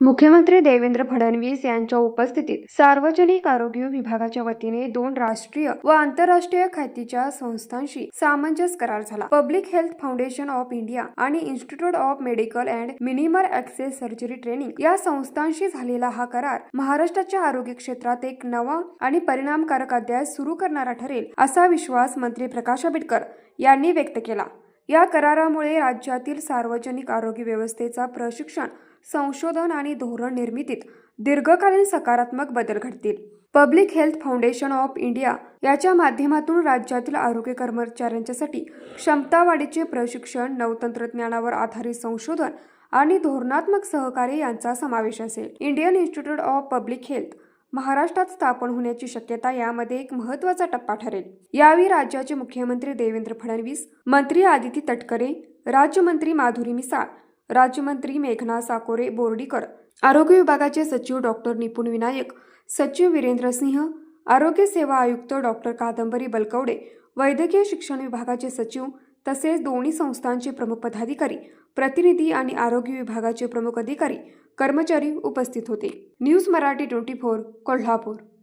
मुख्यमंत्री देवेंद्र फडणवीस यांच्या उपस्थितीत सार्वजनिक आरोग्य विभागाच्या वतीने 2 राष्ट्रीय व आंतरराष्ट्रीय ख्यातीच्या संस्थांशी सामंजस्य करार झाला. Public health foundation of India आणि institute of medical and minimal access surgery training या संस्थांशी झालेला हा करार महाराष्ट्राच्या आरोग्य क्षेत्रात एक नवा आणि परिणामकारक अध्याय सुरू करणारा ठरेल, असा विश्वास मंत्री प्रकाश आंबेडकर यांनी व्यक्त केला. या करारामुळे राज्यातील सार्वजनिक आरोग्य व्यवस्थेचा प्रशिक्षण, संशोधन आणि धोरण निर्मितीत दीर्घकालीन सकारात्मक बदल घडतील. Public health foundation of India याच्या माध्यमातून राज्यातील आरोग्य कर्मचाऱ्यांच्यासाठी क्षमता वाढीचे प्रशिक्षण, नवतंत्रज्ञानावर आधारित संशोधन आणि धोरणात्मक सहकार्य यांचा समावेश असेल. Indian institute of public health महाराष्ट्रात स्थापन होण्याची शक्यता यामध्ये एक महत्त्वाचा टप्पा ठरेल. यावेळी राज्याचे मुख्यमंत्री देवेंद्र फडणवीस, मंत्री आदिती तटकरे, राज्यमंत्री माधुरी मिसाळ, राज्यमंत्री मेघना साकोरे बोर्डीकर, आरोग्य विभागाचे सचिव डॉक्टर निपुण विनायक, सचिव वीरेंद्र सिंह, आरोग्य सेवा आयुक्त डॉक्टर कादंबरी बलकवडे, वैद्यकीय शिक्षण विभागाचे सचिव तसेच दोन्ही संस्थांचे प्रमुख पदाधिकारी, प्रतिनिधी आणि आरोग्य विभागाचे प्रमुख अधिकारी, कर्मचारी उपस्थित होते. न्यूज मराठी 24 कोल्हापूर.